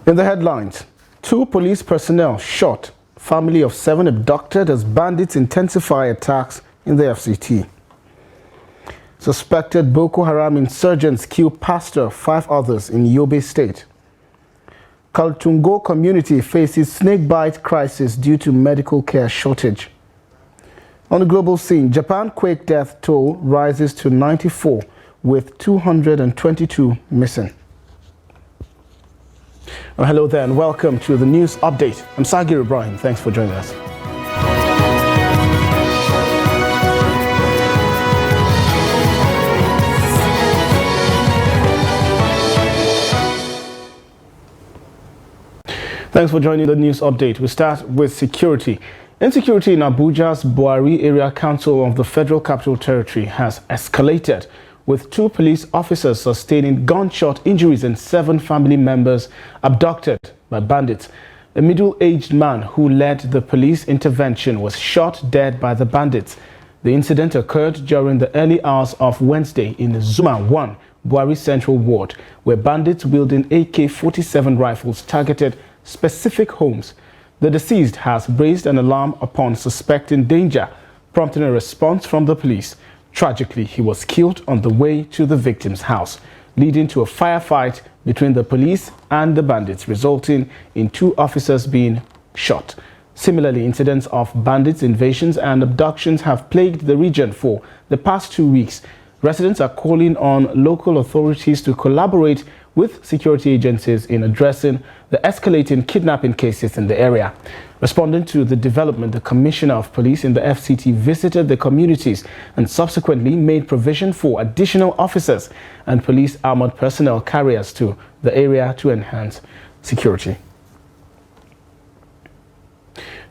In the headlines, 2 police personnel shot, family of 7 abducted as bandits intensify attacks in the FCT. Suspected Boko Haram insurgents kill pastor, 5 others in Yobe State. Kaltungo community faces snakebite crisis due to medical care shortage. On the global scene, Japan quake death toll rises to 94 with 222 missing. Well, hello there and welcome to the news update. I'm Sagir Ibrahim. Thanks for joining us. Thanks for joining the news update. We start with security. Insecurity in Abuja's Buhari Area Council of the Federal Capital Territory has escalated, with 2 police officers sustaining gunshot injuries and 7 family members abducted by bandits. A middle-aged man who led the police intervention was shot dead by the bandits. The incident occurred during the early hours of Wednesday in Zuma 1, Buhari Central Ward, where bandits wielding AK-47 rifles targeted specific homes. The deceased has raised an alarm upon suspecting danger, prompting a response from the police. Tragically, he was killed on the way to the victim's house, leading to a firefight between the police and the bandits, resulting in 2 officers being shot. Similarly, incidents of bandits, invasions and abductions have plagued the region for the past 2 weeks. Residents are calling on local authorities to collaborate with security agencies in addressing the escalating kidnapping cases in the area. Responding to the development, the Commissioner of Police in the FCT visited the communities and subsequently made provision for additional officers and police armored personnel carriers to the area to enhance security.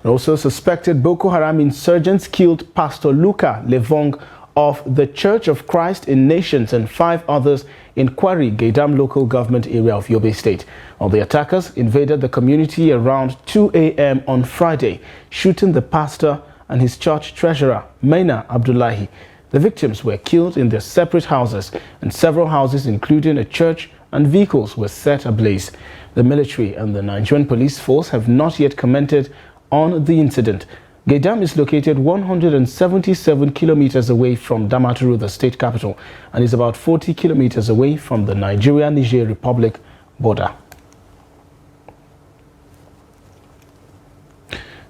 Also, suspected Boko Haram insurgents killed Pastor Luka Levong of the Church of Christ in Nations and 5 others in Kwari, Gaidam local government area of Yobe State. While the attackers invaded the community around 2 a.m. on Friday, shooting the pastor and his church treasurer, Maina Abdullahi. The victims were killed in their separate houses, and several houses, including a church and vehicles, were set ablaze. The military and the Nigerian police force have not yet commented on the incident. Gaidam is located 177 kilometers away from Damaturu, the state capital, and is about 40 kilometers away from the Nigeria-Niger Republic border.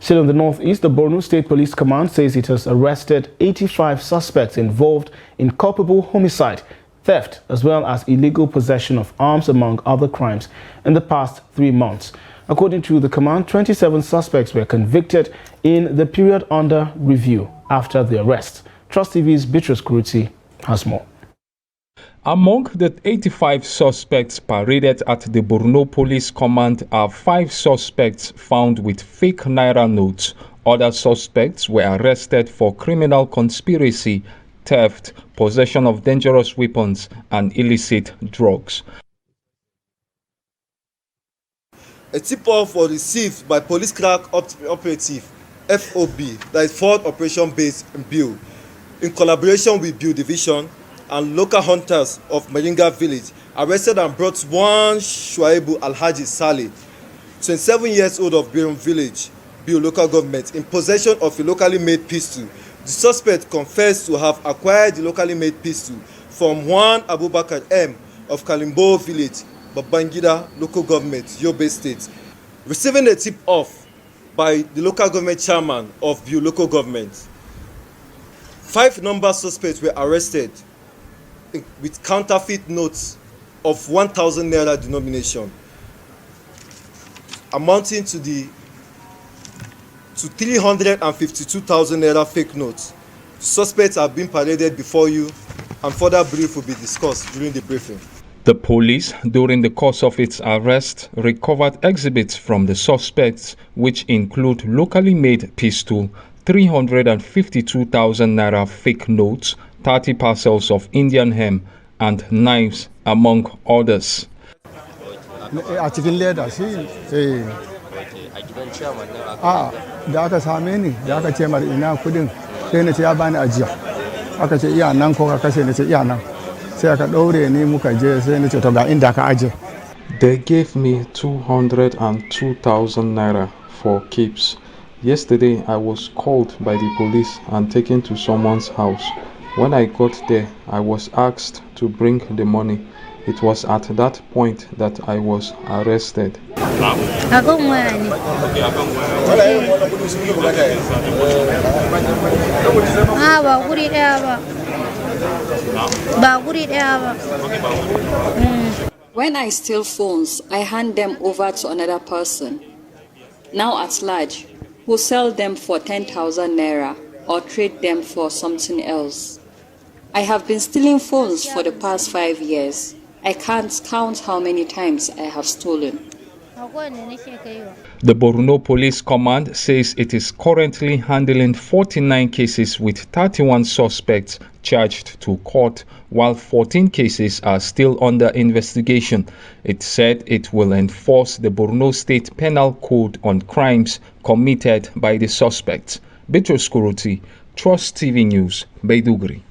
Still in the northeast, the Borno State Police Command says it has arrested 85 suspects involved in culpable homicide, theft, as well as illegal possession of arms, among other crimes, in the past 3 months. According to the command, 27 suspects were convicted in the period under review after the arrest. Trust TV's Beatrice Kuruti has more. Among the 85 suspects paraded at the Borno Police Command are 5 suspects found with fake Naira notes. Other suspects were arrested for criminal conspiracy, theft, possession of dangerous weapons, and illicit drugs. A tip-off was received by police crack operative FOB, that is Ford Operation Base in Bill, in collaboration with Bill Division and local hunters of Maringa Village, arrested and brought one Shuaibu Alhaji Saleh, 27 years old of Biron Village, Bill local government, in possession of a locally made pistol. The suspect confessed to have acquired the locally made pistol from one Abubakar M of Kalimbo Village, Babangida local government, Yobe State. Receiving a tip-off by the local government chairman of Biu local government, 5 number suspects were arrested with counterfeit notes of 1,000 Naira denomination, amounting to 352,000 Naira fake notes. The suspects are being paraded before you, and further brief will be discussed during the briefing. The police, during the course of its arrest, recovered exhibits from the suspects, which include locally made pistol, 352,000 Naira fake notes, 30 parcels of Indian hemp, and knives, among others. They gave me 202,000 naira for keeps. Yesterday, I was called by the police and taken to someone's house. When I got there, I was asked to bring the money. It was at that point that I was arrested. When I steal phones, I hand them over to another person, now at large, who sell them for 10,000 naira or trade them for something else. I have been stealing phones for the past 5 years. I can't count how many times I have stolen. The Borno Police Command says it is currently handling 49 cases with 31 suspects charged to court, while 14 cases are still under investigation. It said it will enforce the Borno State Penal Code on crimes committed by the suspects. Beatrice Kuruti, Trust TV News, Maiduguri.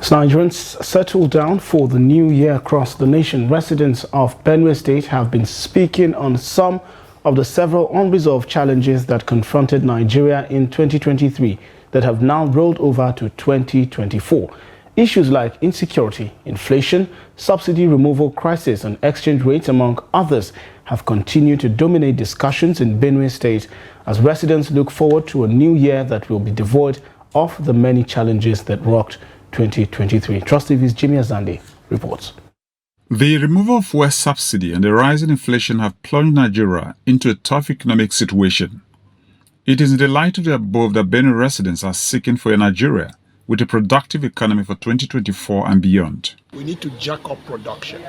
As Nigerians settle down for the new year across the nation, residents of Benue State have been speaking on some of the several unresolved challenges that confronted Nigeria in 2023 that have now rolled over to 2024. Issues like insecurity, inflation, subsidy removal crisis and exchange rates, among others, have continued to dominate discussions in Benue State as residents look forward to a new year that will be devoid of the many challenges that rocked 2023. Trust TV's Jimmy Azande reports. The removal of fuel subsidy and the rise in inflation have plunged Nigeria into a tough economic situation. It is in the light of the above that Benue residents are seeking for a Nigeria with a productive economy for 2024 and beyond. We need to jack up production.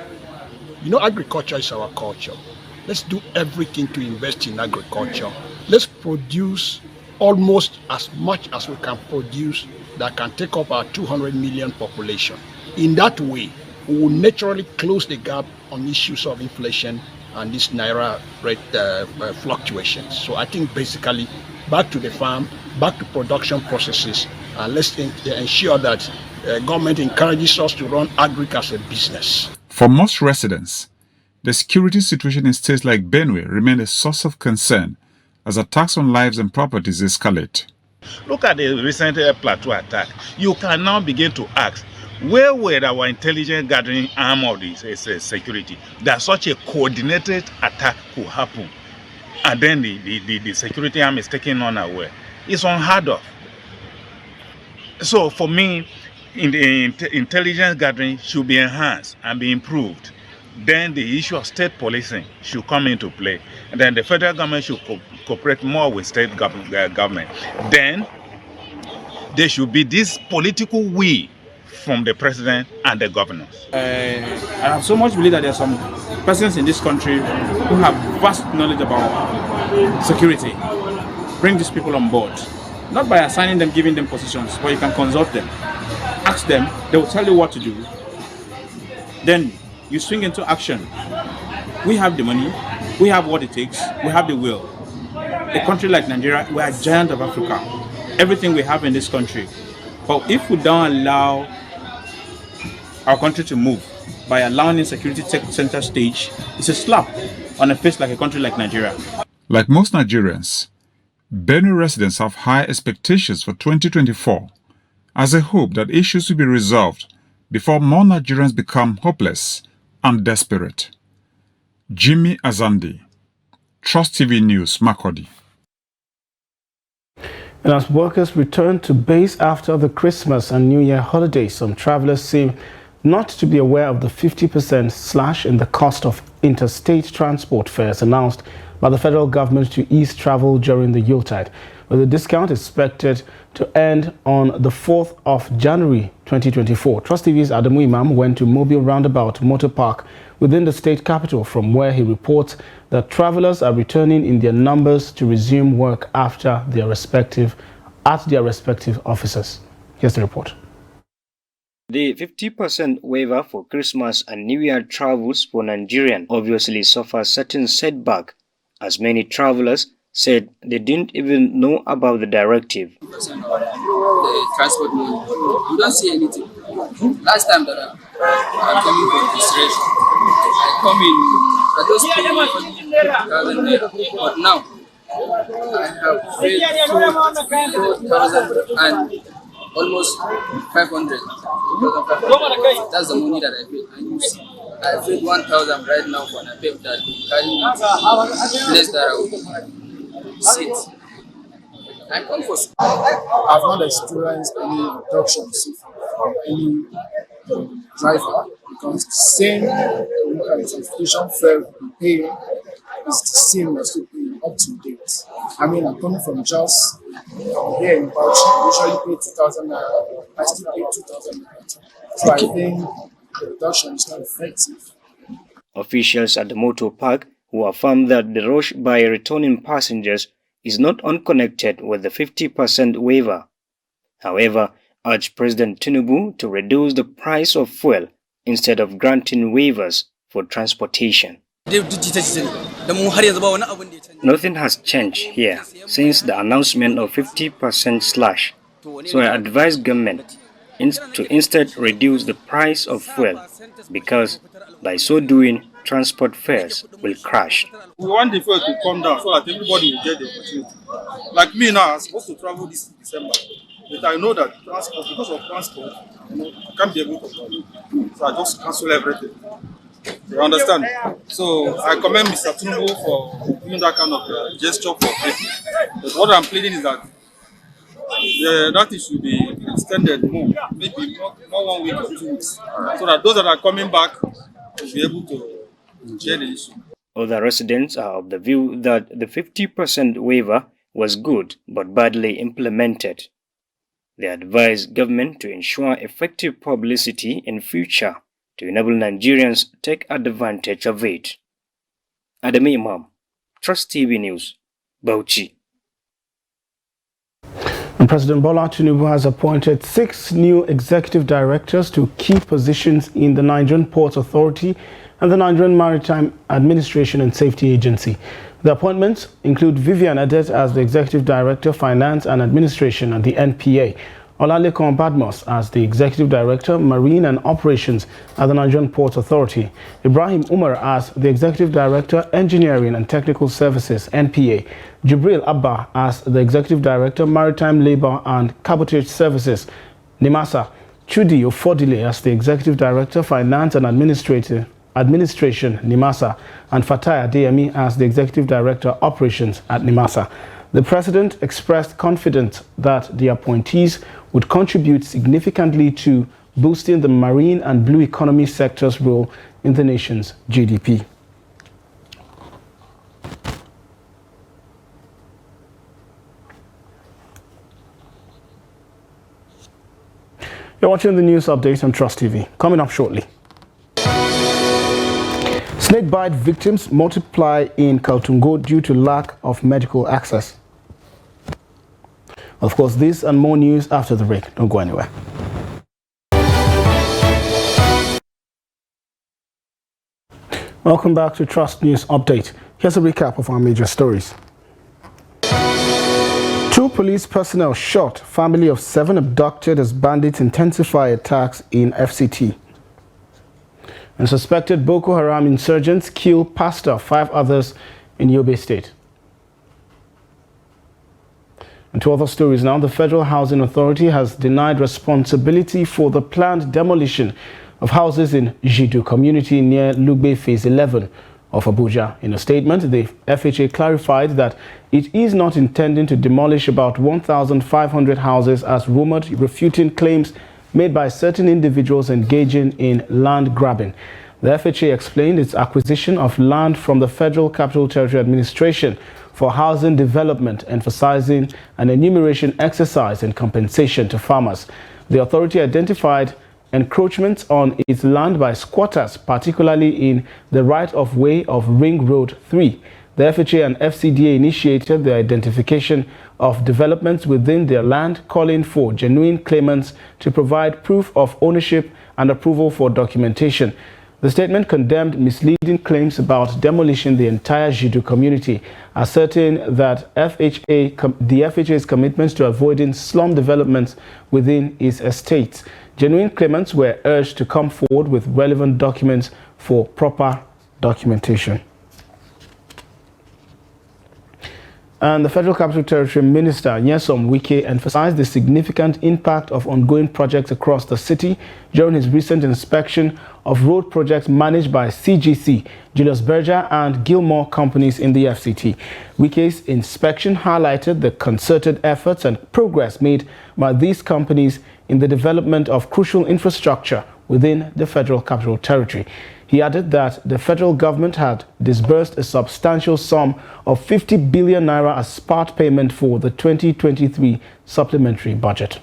You know, agriculture is our culture. Let's do everything to invest in agriculture. Let's produce almost as much as we can produce that can take up our 200 million population. In that way, we will naturally close the gap on issues of inflation and this naira rate fluctuations. So I think basically back to the farm, back to production processes, and let's ensure that government encourages us to run agric as a business. For most residents, the security situation in states like Benue remains a source of concern as attacks on lives and properties escalate. Look at the recent plateau attack. You can now begin to ask, where were our intelligence gathering arm of this security that such a coordinated attack could happen, and then the security arm is taken unaware? It's unheard of. So for me, in the intelligence gathering should be enhanced and be improved. Then the issue of state policing should come into play. And then the federal government should cooperate more with state government. Then there should be this political will from the president and the governors. I have so much belief that there are some persons in this country who have vast knowledge about security. Bring these people on board. Not by assigning them, giving them positions, but you can consult them. Ask them, they will tell you what to do. Then you swing into action. We have the money, we have what it takes, we have the will. A country like Nigeria, we are a giant of Africa. Everything we have in this country. But if we don't allow our country to move by allowing insecurity to take center stage, it's a slap on a face like a country like Nigeria. Like most Nigerians, Benue residents have high expectations for 2024 as they hope that issues will be resolved before more Nigerians become hopeless and desperate. Jimmy Azandi, Trust TV News, Makurdi. And as workers return to base after the Christmas and New Year holidays, some travelers seem not to be aware of the 50% slash in the cost of interstate transport fares announced by the federal government to ease travel during the Yuletide, with the discount expected to end on the 4th of January 2024. Trust TV's Adamu Imam went to Mobile Roundabout Motor Park within the state capital, from where he reports that travelers are returning in their numbers to resume work after their respective offices. Here's the report. The 50% waiver for Christmas and New Year travels for Nigerians obviously suffers certain setback, as many travelers said they didn't even know about the directive. The transport money, you don't see anything. Last time that I'm coming for registration, I just paid only 50,000 naira. But now I have paid 4,000 and almost 500. 2,500. That's the money that I paid. And you see, I paid 1,000 right now for an pep that carry me place that I will sit. I come for school. I've not experienced any reductions from any driver because the same transportation fare we pay is the same as we pay up to date. I mean, I'm coming from just here in Bauchi, we usually pay 2,000 naira. I still pay 2,000 naira. So I think the reduction is not effective. Officials at the motor park who affirm that the rush by returning passengers is not unconnected with the 50% waiver. However, urged President Tinubu to reduce the price of fuel instead of granting waivers for transportation. Nothing has changed here since the announcement of 50% slash, so I advise government to instead reduce the price of fuel because by so doing, transport fares will crash. We want the fuel to come down so that everybody will get the opportunity. Like me now, I'm supposed to travel this December, but I know that transport, because of transport, I can't be able to travel. So I just cancel everything. You understand? So I commend Mr. Tinubu for doing that kind of gesture for people. But what I'm pleading is that that it should be extended more, maybe not 1 week or 2 weeks, so that those that are coming back will be able to share the issue. Other residents are of the view that the 50% waiver was good but badly implemented. They advise government to ensure effective publicity in future to enable Nigerians to take advantage of it. Adam Imam, Trust TV News, Bauchi. And President Bola Tinubu has appointed 6 new executive directors to key positions in the Nigerian Ports Authority and the Nigerian Maritime Administration and Safety Agency. The appointments include Vivian Adet as the Executive Director, Finance and Administration at the NPA, Olalekan Badmus as the Executive Director, Marine and Operations at the Nigerian Ports Authority, Ibrahim Umar as the Executive Director, Engineering and Technical Services, NPA, Jibril Abba as the Executive Director, Maritime Labour and Cabotage Services, NIMASA, Chudi Ofodile as the Executive Director, Finance and Administration, NIMASA, and Fatai Adeyemi as the Executive Director, Operations at NIMASA. The President expressed confidence that the appointees would contribute significantly to boosting the marine and blue economy sector's role in the nation's GDP. You're watching the news update on Trust TV. Coming up shortly. Snakebite victims multiply in Kaltungo due to lack of medical access. Of course, this and more news after the break. Don't go anywhere. Welcome back to Trust News Update. Here's a recap of our major stories. 2 police personnel shot, family of 7 abducted as bandits intensify attacks in FCT. And suspected Boko Haram insurgents kill pastor, 5 others in Yobe State. And to other stories now, the Federal Housing Authority has denied responsibility for the planned demolition of houses in Jidu community near Lugbe Phase 11 of Abuja. In a statement, the FHA clarified that it is not intending to demolish about 1,500 houses as rumored, refuting claims made by certain individuals engaging in land grabbing. The FHA explained its acquisition of land from the Federal Capital Territory Administration for housing development, emphasizing an enumeration exercise and compensation to farmers. The authority identified encroachments on its land by squatters, particularly in the right-of-way of Ring Road 3. The FHA and FCDA initiated the identification of developments within their land, calling for genuine claimants to provide proof of ownership and approval for documentation. The statement condemned misleading claims about demolishing the entire Jidu community, asserting that the FHA's commitment to avoiding slum developments within its estates Genuine claimants were urged to come forward with relevant documents for proper documentation. And the Federal Capital Territory Minister, Nyesom Wike, emphasized the significant impact of ongoing projects across the city during his recent inspection of road projects managed by CGC, Julius Berger and Gilmore companies in the FCT. Wike's inspection highlighted the concerted efforts and progress made by these companies in the development of crucial infrastructure within the Federal Capital Territory. He added that the federal government had disbursed a substantial sum of 50 billion naira as part payment for the 2023 supplementary budget.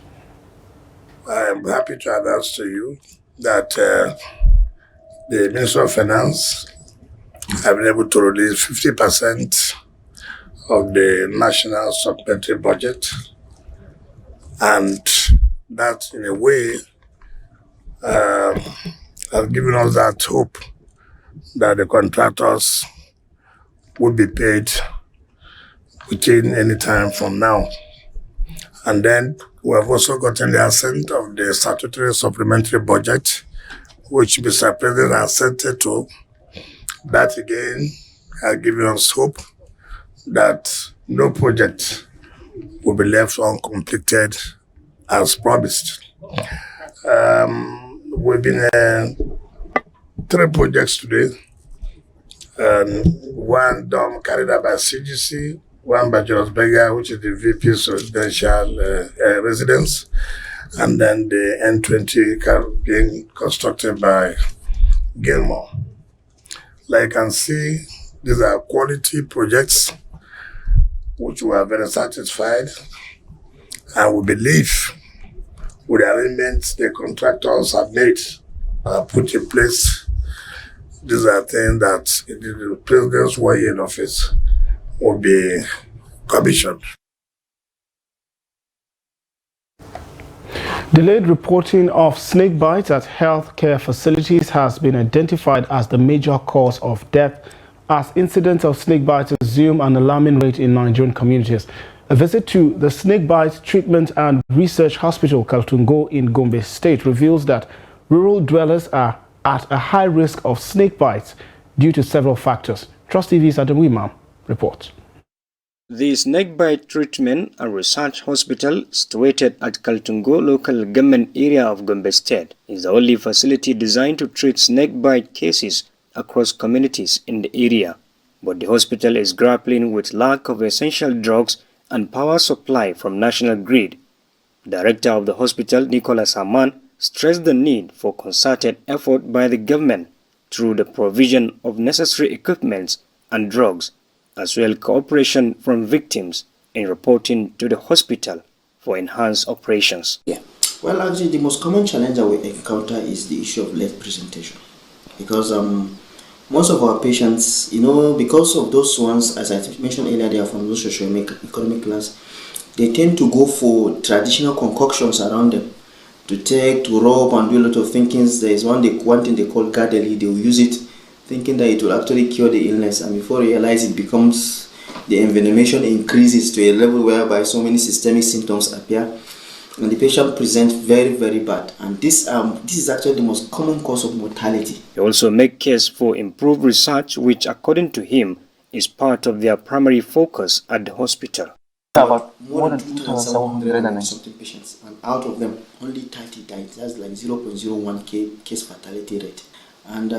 I am happy to announce to you that the Minister of Finance have been able to release 50% of the national supplementary budget, and that in a way has given us that hope that the contractors will be paid within any time from now. And then we have also gotten the assent of the statutory supplementary budget, which Mr. President has assented to. That again has given us hope that no project will be left uncompleted as promised. We've been 3 projects today. One done carried out by CGC, one by Julius Berger, which is the VP's residential residence, and then the N20 car being constructed by Gilmore. Like you can see, these are quality projects which we are very satisfied, and we believe with the arrangements the contractors have made, put in place, these are things that in the President's 1 year in office will be commissioned. Delayed reporting of snake bites at healthcare facilities has been identified as the major cause of death, as incidents of snake bites resume an alarming rate in Nigerian communities. A visit to the Snake Bite Treatment and Research Hospital, Kaltungo in Gombe State, reveals that rural dwellers are at a high risk of snake bites due to several factors. Trust TV's Adam Wimam reports. The Snakebite Treatment and Research Hospital, situated at Kaltungo local government area of Gombe State, is the only facility designed to treat snakebite cases across communities in the area. But the hospital is grappling with lack of essential drugs and power supply from national grid. Director of the hospital, Nicholas Aman, stressed the need for concerted effort by the government through the provision of necessary equipments and drugs, as well as cooperation from victims in reporting to the hospital for enhanced operations. Well, actually, the most common challenge that we encounter is the issue of late presentation, because most of our patients, because of those ones, as I mentioned earlier, they are from low socio-economic class, they tend to go for traditional concoctions around them to take, to rub and do a lot of thinkings. There is one thing they call Gadeli. They will use it thinking that it will actually cure the illness, and before they realize it becomes, the envenomation increases to a level whereby so many systemic symptoms appear, and the patient presents very, very bad. And this is actually the most common cause of mortality. They also make case for improved research, which according to him is part of their primary focus at the hospital. About more than 2,700 and something patients, and out of them only 30 died. That's like 0.01 case fatality rate. And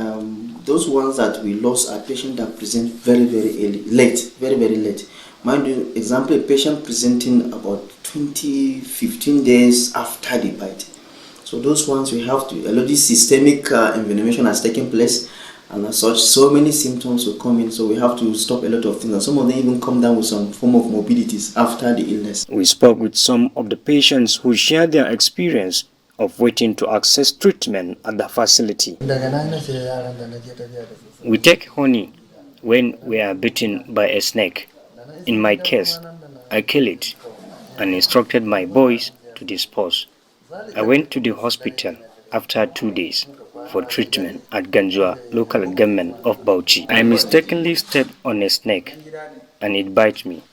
those ones that we lost are patients that present very, very late. Mind you, example, a patient presenting about 15 days after the bite. So those ones we have to, a lot of this systemic envenomation has taken place, and as such, so many symptoms will come in, so we have to stop a lot of things, and some of them even come down with some form of morbidities after the illness. We spoke with some of the patients who shared their experience of waiting to access treatment at the facility. We take honey when we are bitten by a snake. In my case, I kill it and instructed my boys to dispose. I went to the hospital after 2 days for treatment at Ganjua local government of Bauchi. I mistakenly stepped on a snake and it bit me.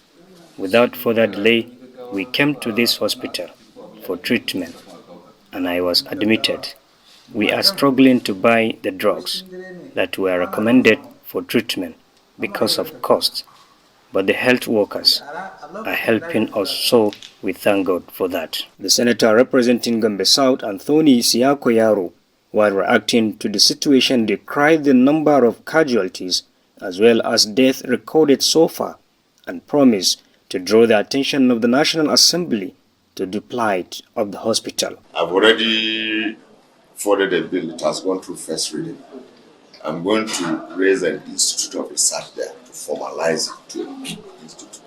Without further delay, we came to this hospital for treatment and I was admitted. We are struggling to buy the drugs that were recommended for treatment because of cost, but the health workers are helping us, so we thank God for that. The senator representing Gombe South, Anthony Siakoyaro, while reacting to the situation, decried the number of casualties as well as deaths recorded so far and promised to draw the attention of the National Assembly to the plight of the hospital. I've already forwarded a bill. It has gone through first reading. I'm going to raise an institute of research there to formalize it to a big institute.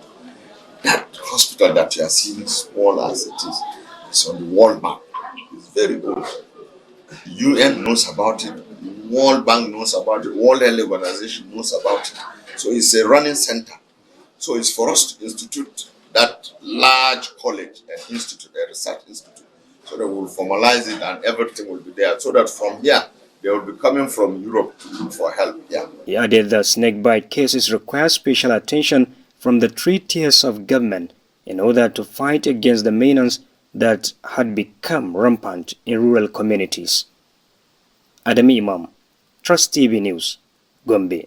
That hospital that you are seeing, small as it is on the world map. It's very old. The UN knows about it, the World Bank knows about it, World Health Organization knows about it. So it's a running center. So it's for us to institute that large college and institute, a research institute, so that we'll formalize it and everything will be there. So that from here, they will be coming from Europe to look for help. Yeah. He added that snakebite cases require special attention from the 3 tiers of government in order to fight against the menace that had become rampant in rural communities. Adam Imam, Trust TV News, Gombe.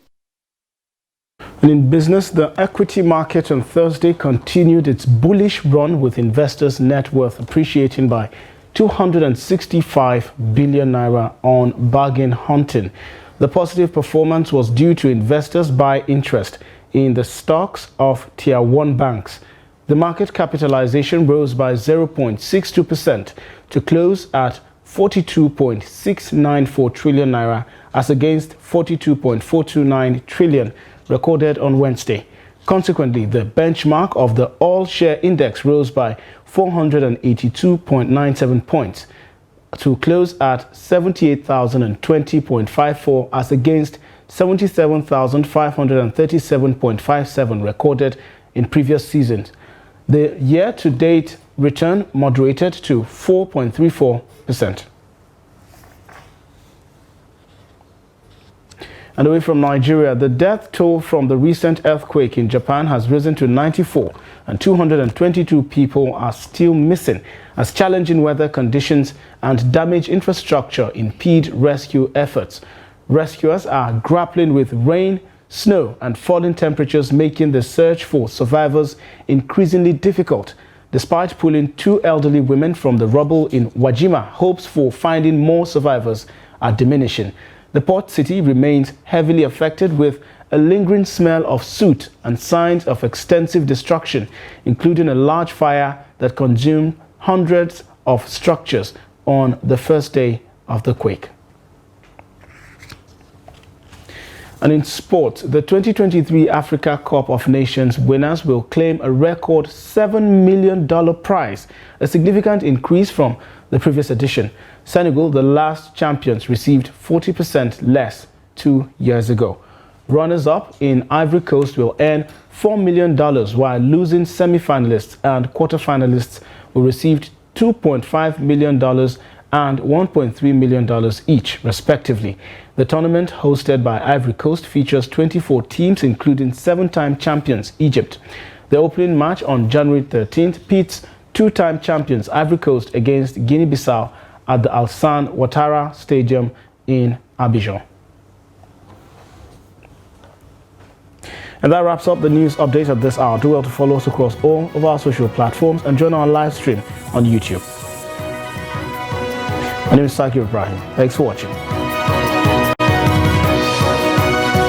And in business, the equity market on Thursday continued its bullish run, with investors' net worth appreciating by 265 billion naira on bargain hunting. The positive performance was due to investors' buy interest in the stocks of Tier 1 banks. The market capitalization rose by 0.62% to close at 42.694 trillion naira as against 42.429 trillion recorded on Wednesday. Consequently, the benchmark of the all-share index rose by 482.97 points to close at 78,020.54 as against 77,537.57 recorded in previous seasons. The year-to-date return moderated to 4.34%. And away from Nigeria, the death toll from the recent earthquake in Japan has risen to 94, and 222 people are still missing as challenging weather conditions and damaged infrastructure impede rescue efforts. Rescuers are grappling with rain, snow, and falling temperatures, making the search for survivors increasingly difficult. Despite pulling 2 elderly women from the rubble in Wajima, hopes for finding more survivors are diminishing. The port city remains heavily affected, with a lingering smell of soot and signs of extensive destruction, including a large fire that consumed hundreds of structures on the first day of the quake. And in sport, the 2023 Africa Cup of Nations winners will claim a record $7 million prize, a significant increase from the previous edition. Senegal, the last champions, received 40% less 2 years ago. Runners-up in Ivory Coast will earn $4 million, while losing semi-finalists and quarter-finalists will receive $2.5 million and $1.3 million each, respectively. The tournament, hosted by Ivory Coast, features 24 teams, including 7-time champions Egypt. The opening match on January 13th pits 2-time champions Ivory Coast against Guinea-Bissau at the Alassane Ouattara Stadium in Abidjan. And that wraps up the news update at this hour. Do well to follow us across all of our social platforms and join our live stream on YouTube. My name is Sakir Ibrahim. Thanks for watching.